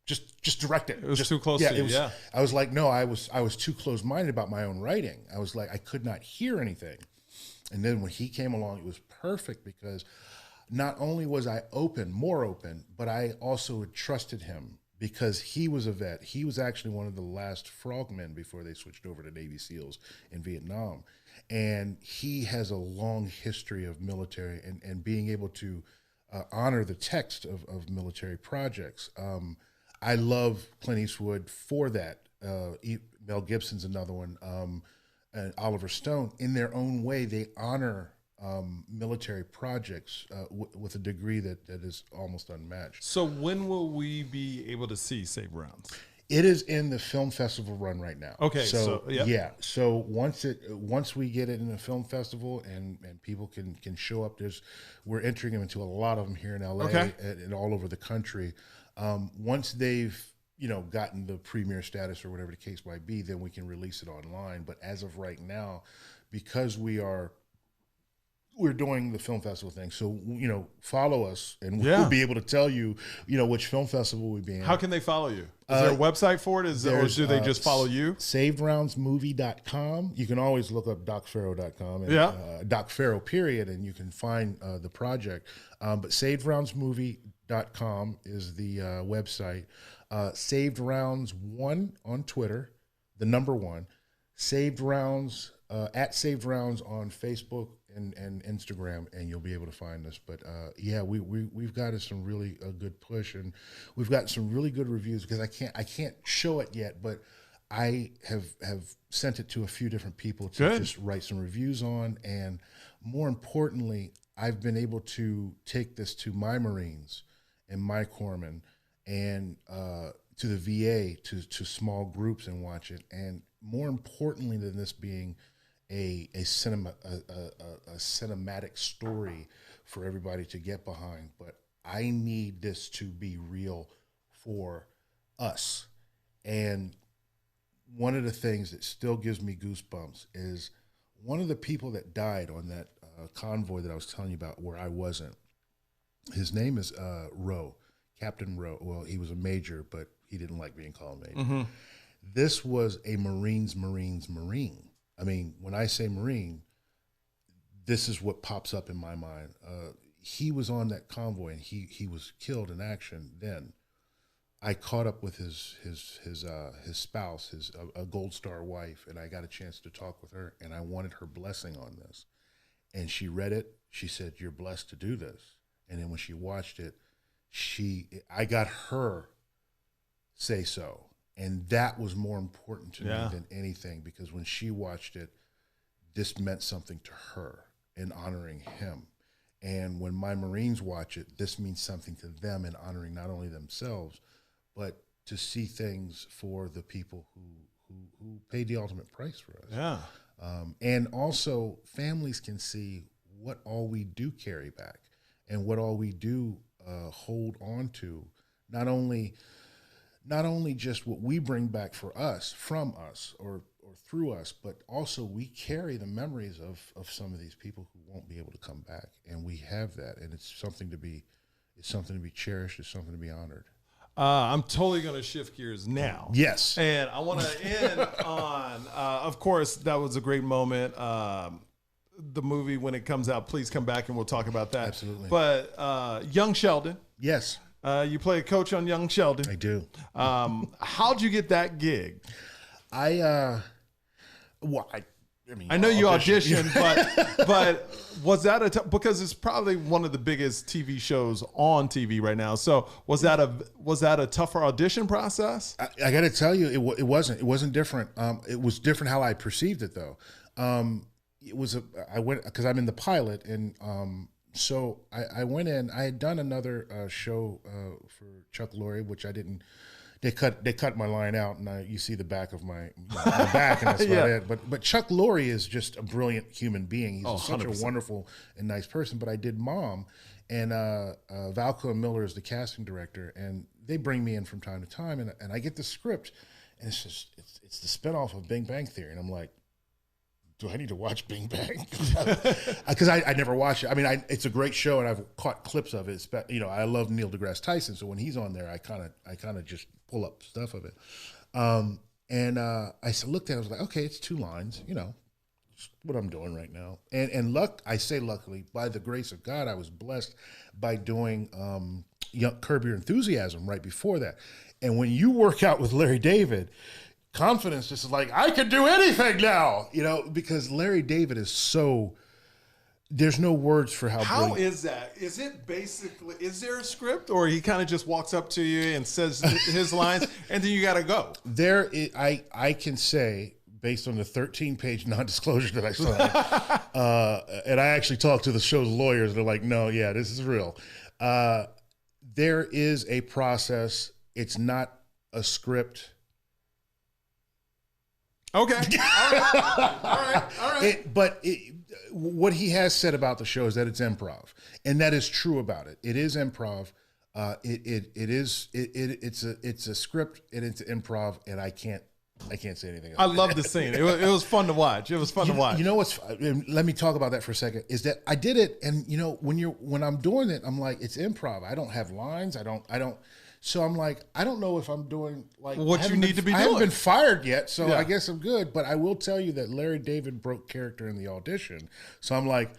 Just direct it. It was too close to you, I was like, no, I was too close-minded about my own writing. I was like, I could not hear anything. And then when he came along, it was perfect, because not only was I more open, but I also had trusted him, because he was a vet. He was actually one of the last frogmen before they switched over to Navy SEALs in Vietnam. And he has a long history of military and being able to honor the text of military projects. I love Clint Eastwood for that. Mel Gibson's another one, and Oliver Stone. In their own way, they honor military projects with a degree that is almost unmatched. So when will we be able to see Save Rounds? It is in the film festival run right now. Okay, yeah. So once we get it in the film festival and people can show up, we're entering them into a lot of them here in LA and all over the country. Once they've gotten the premiere status or whatever the case might be, then we can release it online. But as of right now, because we're doing the film festival thing, so follow us, and we'll be able to tell you, which film festival we be in. How can they follow you? Is there a website for it? Or do they just follow you? SavedRoundsMovie.com. You can always look up DocFarrow.com and Doc Farrow period, and you can find the project. But SavedRoundsMovie.com is the website. Saved Rounds 1 on Twitter, the number 1. Saved Rounds at Saved Rounds on Facebook and Instagram, and you'll be able to find us. But we've got some really good push, and we've got some really good reviews, because I can't show it yet, but I have sent it to a few different people to just write some reviews on, and more importantly, I've been able to take this to my Marines and my corpsmen and to the VA, to small groups, and watch it. And more importantly than this being a cinematic story for everybody to get behind, but I need this to be real for us. And one of the things that still gives me goosebumps is one of the people that died on that convoy that I was telling you about, where I wasn't. His name is Rowe, Captain Rowe. Well, he was a major, but he didn't like being called major. Mm-hmm. This was a Marine. I mean, when I say Marine, this is what pops up in my mind. He was on that convoy, and he was killed in action then. I caught up with his spouse, a Gold Star wife, and I got a chance to talk with her, and I wanted her blessing on this. And she read it. She said, "You're blessed to do this." And then when she watched it, I got her say so. And that was more important to me than anything, because when she watched it, this meant something to her in honoring him. And when my Marines watch it, this means something to them in honoring not only themselves, but to see things for the people who paid the ultimate price for us. Yeah. And also, families can see what all we do carry back, and what all we do hold on to, not only just what we bring back for us, from us, or through us, but also we carry the memories of some of these people who won't be able to come back, and we have that, and it's something to be cherished, it's something to be honored. I'm totally going to shift gears now. Yes. And I want to end on, of course, that was a great moment. The movie, when it comes out, please come back and we'll talk about that. Absolutely. But Young Sheldon. Yes. You play a coach on Young Sheldon. I do. How'd you get that gig? I know you auditioned, but was that because it's probably one of the biggest TV shows on TV right now. So was that a tougher audition process? I got to tell you, it wasn't different. It was different how I perceived it, though. I went because I'm in the pilot, and so I went in. I had done another show for Chuck Lorre, which I didn't. They cut my line out, and you see the back of my back, and that's about it. But Chuck Lorre is just a brilliant human being. He's such 100%. A wonderful and nice person. But I did Mom, and Valco Miller is the casting director, and they bring me in from time to time, and I get the script, and it's the spinoff of Big Bang Theory, and I'm like, do I need to watch Big Bang? Because I never watched it. I mean, it's a great show, and I've caught clips of it. I love Neil deGrasse Tyson, so when he's on there, I kind of just pull up stuff of it. And I looked at it, I was like, okay, it's 2 lines, just what I'm doing right now. And luckily, by the grace of God, I was blessed by doing Curb Your Enthusiasm right before that. And when you work out with Larry David, confidence just is like, I can do anything now, because Larry David is so There's no words for how How brilliant. is that? Is it basically, is there a script, or he kind of just walks up to you and says his lines and then you got to go? I can say, based on the 13-page non-disclosure that I signed, and I actually talked to the show's lawyers, and they're like, no, yeah, this is real. There is a process. It's not a script. Okay. All right. What he has said about the show is that it's improv, and that is true about it. It is improv. It's a script and it's improv, and I can't say anything else. I love the scene. It was fun to watch. It was fun to watch. You know what's? Let me talk about that for a second. Is that I did it, and you know when I'm doing it, I'm like, it's improv. I don't have lines. I don't. So I'm like, I don't know if I'm doing like what you need to be doing. I haven't been fired yet, so Yeah. I guess I'm good. But I will tell you that Larry David broke character in the audition. So I'm like,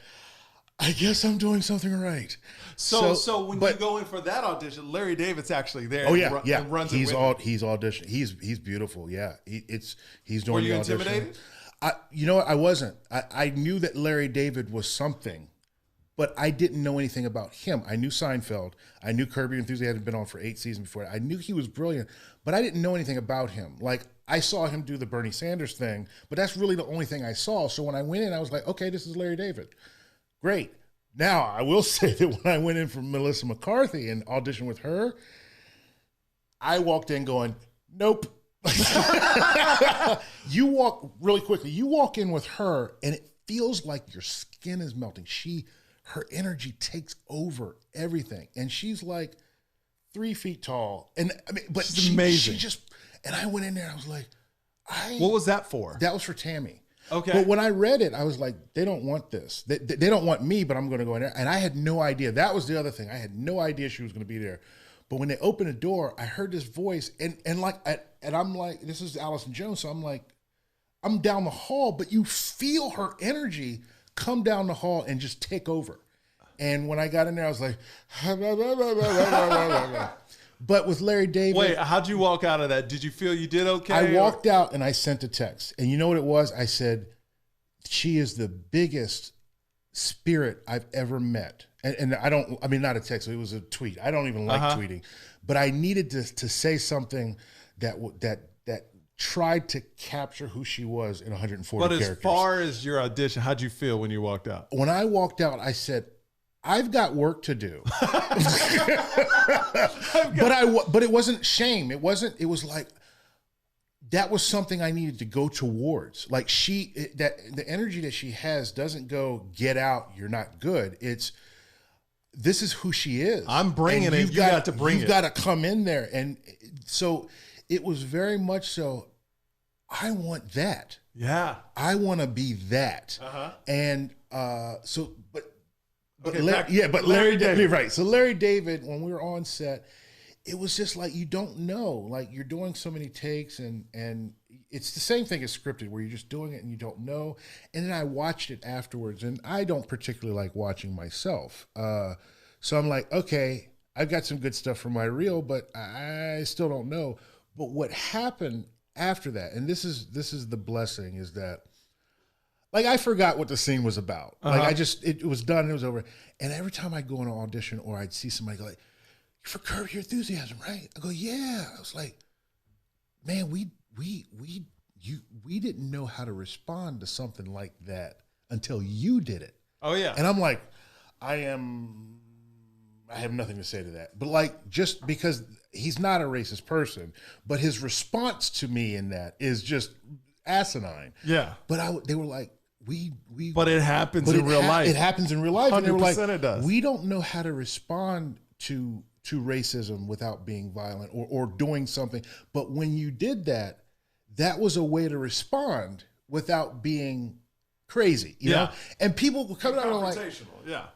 I guess I'm doing something right. So when you go in for that audition, Larry David's actually there. Oh yeah, yeah. And runs he's it all with he's auditioned. He's beautiful. Yeah, he's doing Were you the audition. intimidated? You know what? I wasn't. I knew that Larry David was something, but I didn't know anything about him. I knew Seinfeld. I knew Curb Your Enthusiasm had been on for 8 seasons before. I knew he was brilliant, but I didn't know anything about him. Like, I saw him do the Bernie Sanders thing, but that's really the only thing I saw. So when I went in, I was like, okay, this is Larry David. Great. Now, I will say that when I went in for Melissa McCarthy and auditioned with her, I walked in going, nope. You walk really quickly. You walk in with her, and it feels like your skin is melting. Her energy takes over everything, and she's like 3 feet tall, and I mean, but she's amazing. And I went in there, and I was like, What was that for? that was for Tammy. Okay. But when I read it, I was like, they don't want this. They don't want me, but I'm going to go in there. And I had no idea. That was the other thing. I had no idea she was going to be there. But when they opened the door, I heard this voice, and I'm like, this is Allison Jones. So I'm like, I'm down the hall, but you feel her energy come down the hall and just take over. And when I got in there, I was like, but with Larry David. Wait, how'd you walk out of that? Did you feel you did okay? I walked out and I sent a text. And you know what it was? I said, she is the biggest spirit I've ever met. And not a text, it was a tweet. I don't even like tweeting. But I needed to say something that tried to capture who she was in 140 characters. But as far as your audition, how'd you feel when you walked out? When I walked out, I said, I've got work to do. But it wasn't shame. It was like, that was something I needed to go towards. Like the energy that she has doesn't go, get out, you're not good. This is who she is. I'm bringing it. You got to bring it. You've got to come in there. And so it was very much so, I want that. Yeah. I want to be that. And Larry David, right. So Larry David, when we were on set, it was just like, you don't know, like you're doing so many takes and it's the same thing as scripted where you're just doing it and you don't know. And then I watched it afterwards, and I don't particularly like watching myself. So I'm like, okay, I've got some good stuff for my reel, but I still don't know. But what happened after that, and this is the blessing, is that like I forgot what the scene was about. Like it was done, it was over. And every time I go on an audition or I'd see somebody go like, "You're for Curb Your Enthusiasm, right?" I go, "Yeah." I was like, man, we didn't know how to respond to something like that until you did it. Oh yeah. And I'm like, I have nothing to say to that. But like, just because he's not a racist person, but his response to me in that is just asinine. Yeah. But they were like, But it happens in real life. It happens in real life. And they were like, 100% it does. We don't know how to respond to racism without being violent or doing something. But when you did that, that was a way to respond without being crazy, you know? And people were coming out and like,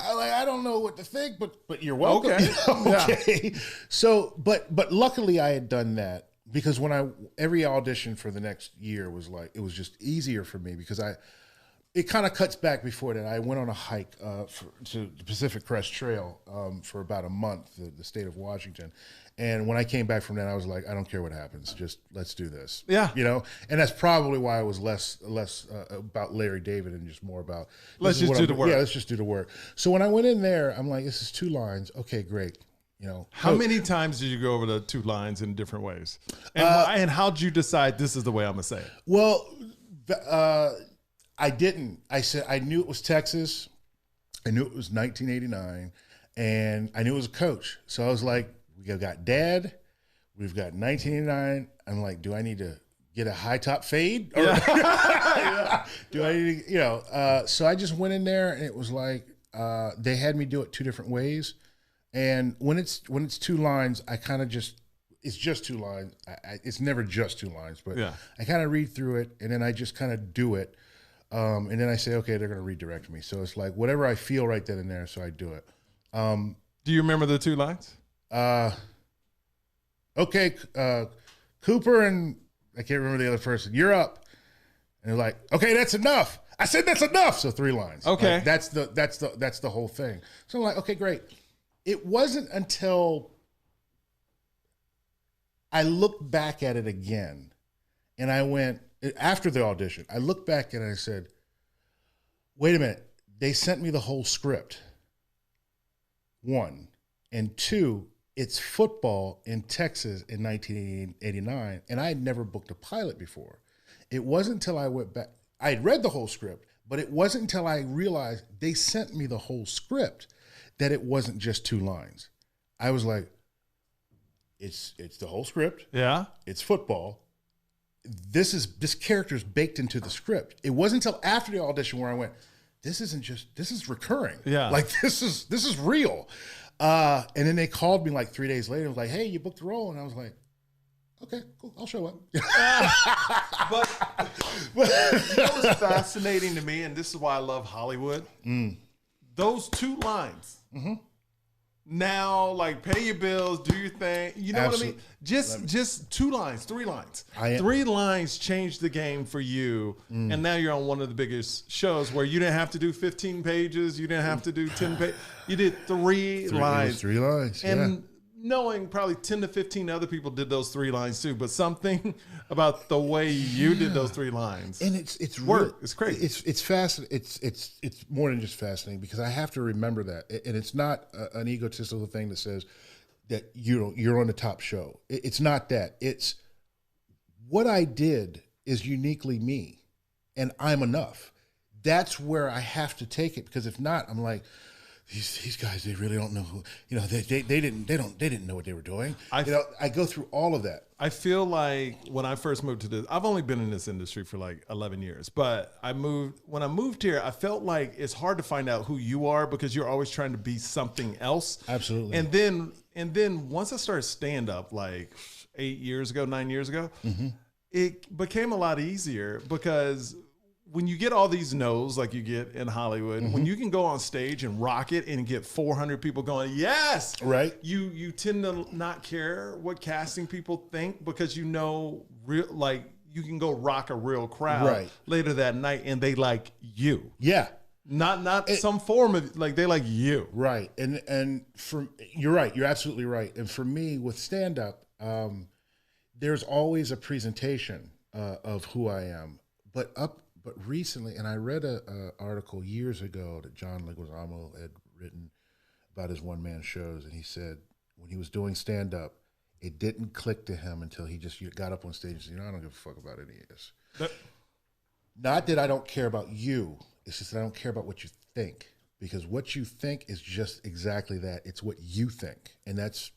I don't know what to think, but you're welcome. Okay. You know? Okay. So, but luckily I had done that, because when every audition for the next year was like, it was just easier for me because it kind of cuts back before that. I went on a hike to the Pacific Crest Trail for about a month, the state of Washington. And when I came back from that, I was like, I don't care what happens. Just let's do this. Yeah. You know? And that's probably why I was less about Larry David and just more about Let's just do the work. Yeah, let's just do the work. So when I went in there, I'm like, this is 2 lines. Okay, great. You know, how many times did you go over the 2 lines in different ways? And how did you decide this is the way I'm going to say it? Well, I didn't. I said I knew it was Texas. I knew it was 1989, and I knew it was a coach. So I was like, we've got Dad, we've got 1989. I'm like, do I need to get a high top fade? Or do I need to, you know? So I just went in there, and it was like they had me do it 2 different ways. And when it's 2 lines, I kind of it's just 2 lines. It's never just 2 lines, but I kind of read through it, and then I just kind of do it. And then I say, okay, they're going to redirect me. So it's like whatever I feel right then and there, so I do it. Do you remember the 2 lines? Okay, Cooper and I can't remember the other person. You're up. And they're like, okay, that's enough. I said that's enough. So 3 lines. Okay, like, that's the whole thing. So I'm like, okay, great. It wasn't until I looked back at it again, and I went, after the audition, I looked back and I said, wait a minute, they sent me the whole script, 1. And 2, it's football in Texas in 1989, and I had never booked a pilot before. It wasn't until I went back, I had read the whole script, but it wasn't until I realized they sent me the whole script that it wasn't just 2 lines. I was like, it's the whole script. Yeah. It's football. This character's baked into the script. It wasn't until after the audition where I went, this is recurring. Yeah. Like this is real. And then they called me like 3 days later and was like, hey, you booked the role. And I was like, okay, cool, I'll show up. But what was fascinating to me, and this is why I love Hollywood, those 2 lines. Mm-hmm. Now, like, pay your bills, do your thing. You know what I mean? Just 2 lines, 3 lines. 3 lines changed the game for you, and now you're on one of the biggest shows where you didn't have to do 15 pages, you didn't have to do 10 pages. You did 3 lines. 3 lines, and knowing probably 10 to 15 other people did those 3 lines too, but something about the way you did those 3 lines. And it's work. It's crazy. It's fascinating. It's more than just fascinating because I have to remember that. And it's not an egotistical thing that says that you're on the top show. It's not that. It's what I did is uniquely me, and I'm enough. That's where I have to take it, because if not, I'm like, these guys, they really don't know who, they didn't know what they were doing. I go through all of that. I feel like when I first moved to this, I've only been in this industry for like 11 years, but when I moved here, I felt like it's hard to find out who you are because you're always trying to be something else. Absolutely. And then once I started stand up like 9 years ago, it became a lot easier because when you get all these no's like you get in Hollywood, when you can go on stage and rock it and get 400 people going, yes, right? You tend to not care what casting people think because you can go rock a real crowd later that night and they like you. Yeah. Not some form of, like, they like you. Right. And you're right. You're absolutely right. And for me with stand up, there's always a presentation of who I am, but recently, and I read a article years ago that John Leguizamo had written about his one-man shows, and he said when he was doing stand-up, it didn't click to him until he just got up on stage and said, I don't give a fuck about any of this. Not that I don't care about you, it's just that I don't care about what you think, because what you think is just exactly that. It's what you think, and that's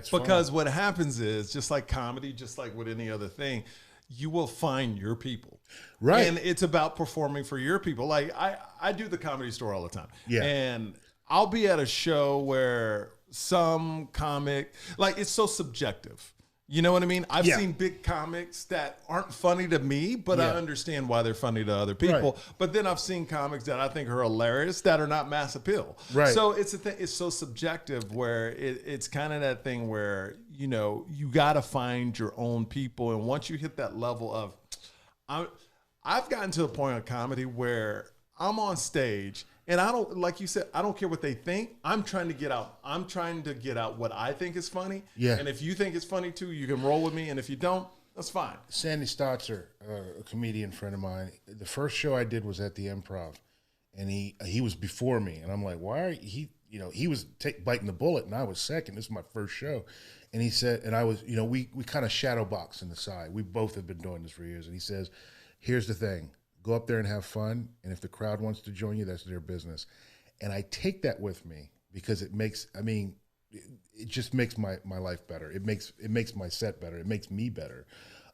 because what happens is, just like comedy, just like with any other thing, you will find your people. Right. And it's about performing for your people. Like I do the Comedy Store all the time. Yeah. And I'll be at a show where some comic, like, it's so subjective. You know what I mean? I've seen big comics that aren't funny to me, but I understand why they're funny to other people. Right. But then I've seen comics that I think are hilarious that are not mass appeal. Right. So it's so subjective where it's kind of that thing where, you got to find your own people. And once you hit that level of, I've gotten to a point of comedy where I'm on stage and I don't, like you said, I don't care what they think. I'm trying to get out. I'm trying to get out what I think is funny. Yeah. And if you think it's funny too, you can roll with me. And if you don't, that's fine. Sandy Stotzer, a comedian friend of mine, the first show I did was at the Improv, and he was before me, and I'm like, why are he? You know, he was biting the bullet, and I was second. This is my first show, and he said, and I was, you know, we kind of shadow box in the side. We both have been doing this for years, and he says, here's the thing: go up there and have fun, and if the crowd wants to join you, that's their business. And I take that with me because it makes, I mean, it just makes my life better. It makes my set better. It makes me better.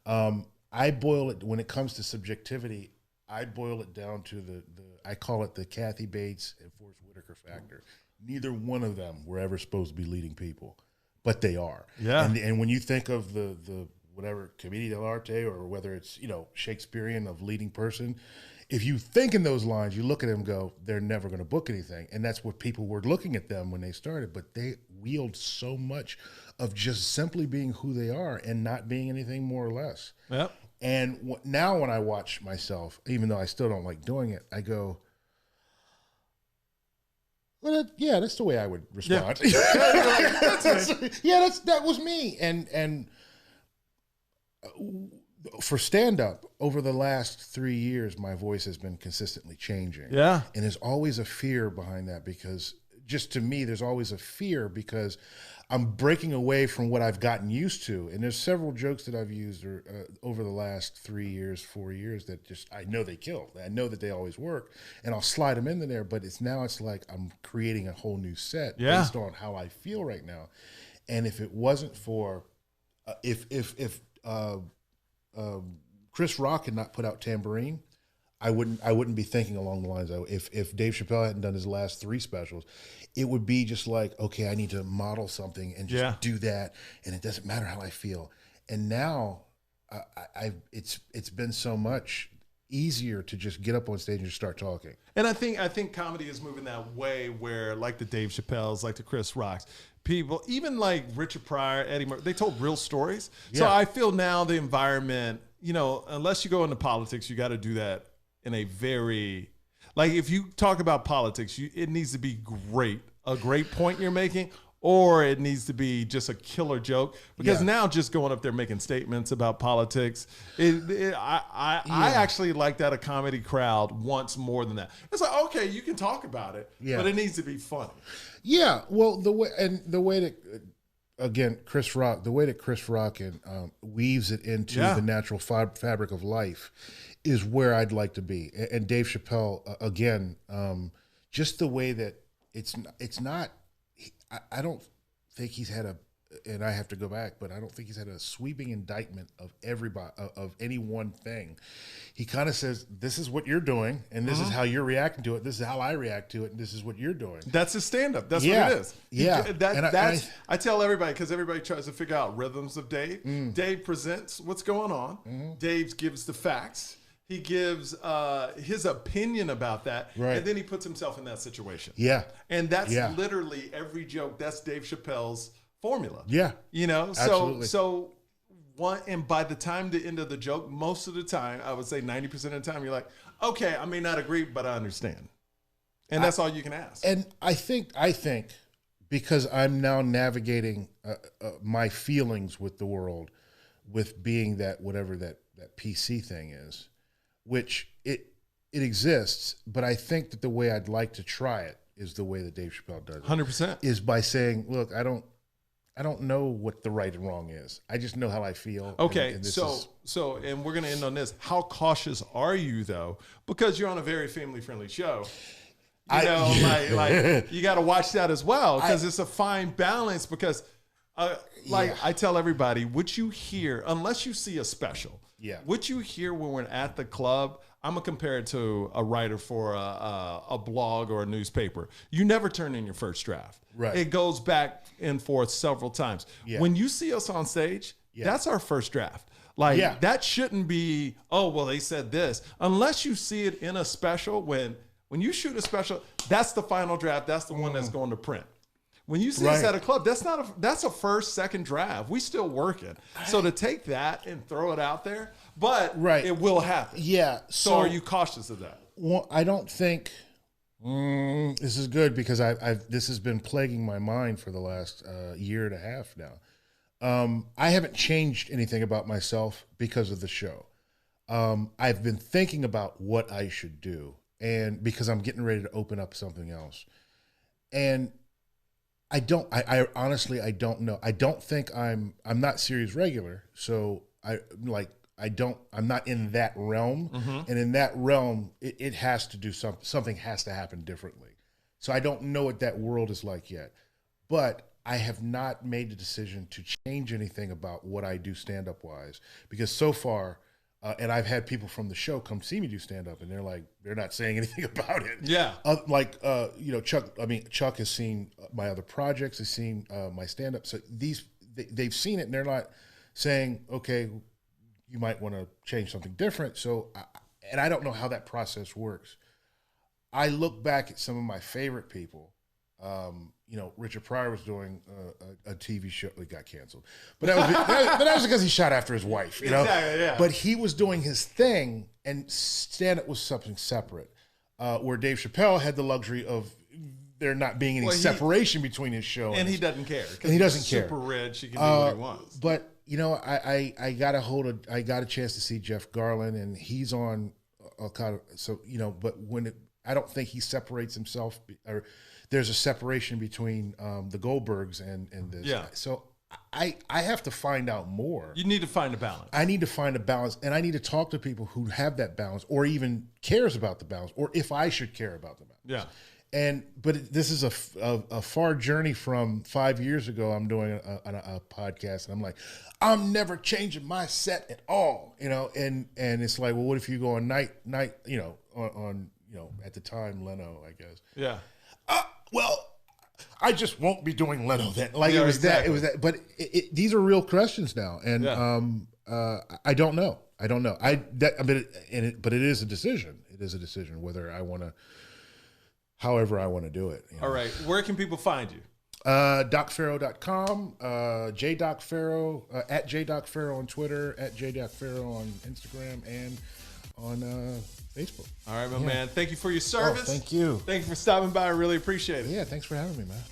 I boil it, when it comes to subjectivity, I boil it down to I call it the Kathy Bates and Forrest Whitaker factor. Neither one of them were ever supposed to be leading people, but they are. Yeah. And when you think of the whatever commedia dell'arte, or whether it's, you know, Shakespearean of leading person, if you think in those lines, you look at them and go, they're never going to book anything. And that's what people were looking at them when they started. But they wield so much of just simply being who they are and not being anything more or less. Yep. And now when I watch myself, even though I still don't like doing it, I go, well, yeah, that's the way I would respond. Yeah, that was me. And for stand-up, over the last 3 years, my voice has been consistently changing. Yeah. And there's always a fear behind that, because just to me, there's always a fear because I'm breaking away from what I've gotten used to. And there's several jokes that I've used over the last 3 years, 4 years that just, I know they kill. I know that they always work, and I'll slide them into there. But it's like I'm creating a whole new set based on how I feel right now. And if it wasn't for, if Chris Rock had not put out Tambourine, I wouldn't be thinking along the lines of, if Dave Chappelle hadn't done his last 3 specials, it would be just like, okay, I need to model something and just do that, and it doesn't matter how I feel. And now it's been so much easier to just get up on stage and just start talking. And I think comedy is moving that way, where like the Dave Chappelles, like the Chris Rocks, people, even like Richard Pryor, Eddie Murphy, they told real stories. Yeah. So I feel now the environment, you know, unless you go into politics, you got to do that in a very, like, if you talk about politics, it needs to be a great point you're making, or it needs to be just a killer joke. Because now just going up there making statements about politics, I actually like that a comedy crowd wants more than that. It's like, okay, you can talk about it, but it needs to be funny. Yeah, well, the way that, again, Chris Rock weaves it into the natural fabric of life is where I'd like to be. And Dave Chappelle, again, just the way that it's not, I don't think he's had and I have to go back, but I don't think he's had a sweeping indictment of everybody, of any one thing. He kind of says, this is what you're doing, and this is how you're reacting to it. This is how I react to it, and this is what you're doing. That's his stand-up. That's what it is. Yeah. I tell everybody, because everybody tries to figure out rhythms of Dave. Dave presents what's going on. Dave gives the facts. He gives his opinion about that, and then he puts himself in that situation. Yeah. And that's literally every joke. That's Dave Chappelle's formula. Yeah. You know, absolutely. so and by the time the end of the joke, most of the time, I would say 90% of the time, you're like, okay, I may not agree, but I understand. And that's all you can ask. And I think because I'm now navigating my feelings with the world, with being that whatever that PC thing is, which it exists, but I think that the way I'd like to try it is the way that Dave Chappelle does it. 100%. Is by saying, look, I don't know what the right and wrong is. I just know how I feel. Okay, so and we're going to end on this. How cautious are you, though? Because you're on a very family-friendly show. You know, you got to watch that as well, because it's a fine balance. Because, I tell everybody, what you hear, unless you see a special, what you hear when we're at the club, I'm going to compare it to a writer for a blog or a newspaper. You never turn in your first draft. Right. It goes back and forth several times. Yeah. When you see us on stage, that's our first draft. That shouldn't be, oh, well, they said this. Unless you see it in a special, when you shoot a special, that's the final draft. That's the one that's going to print. When you see us at a club, that's a first, second draft. We still working. So to take that and throw it out there, but it will happen. Yeah. So are you cautious of that? I don't think this is good because this has been plaguing my mind for the last year and a half now. I haven't changed anything about myself because of the show. I've been thinking about what I should do, and because I'm getting ready to open up something else. And I honestly, I don't know. I don't think I'm not series regular. So I'm not in that realm. And in that realm, it has to do something has to happen differently. So I don't know what that world is like yet, but I have not made the decision to change anything about what I do stand-up wise, because so far, and I've had people from the show come see me do stand-up, and they're not saying anything about it. Yeah. Chuck has seen my other projects, has seen my stand-up. So they've seen it, and they're not saying, okay, you might want to change something different. So, and I don't know how that process works. I look back at some of my favorite people. Richard Pryor was doing a TV show that got canceled, but that was because he shot after his wife. Exactly, yeah. But he was doing his thing, and stand-up was something separate. Where Dave Chappelle had the luxury of there not being any separation between his show, and he doesn't care. And he doesn't care. Super rich, he can do what he wants. But I got a chance to see Jeff Garlin, and he's on a kind of But I don't think he separates himself, or there's a separation between the Goldbergs and this. Yeah. So I have to find out more. You need to find a balance. I need to find a balance, and I need to talk to people who have that balance, or even cares about the balance, or if I should care about the balance. Yeah. But this is a far journey from 5 years ago. I'm doing a podcast, and I'm like, I'm never changing my set at all, and it's like, well, what if you go on night, on at the time, Leno, I guess. Yeah. Well, I just won't be doing Leno then. Like, Yeah, it was exactly. that. But these are real questions now, and I don't know. But it is a decision. It is a decision whether I want to, however I want to do it. All right. Where can people find you? DocFarrow.com, JDocFarrow, at JDocFarrow on Twitter, at JDocFarrow on Instagram, and on Facebook. All right, my man. Thank you for your service. Oh, thank you. Thank you for stopping by. I really appreciate it. Yeah, thanks for having me, man.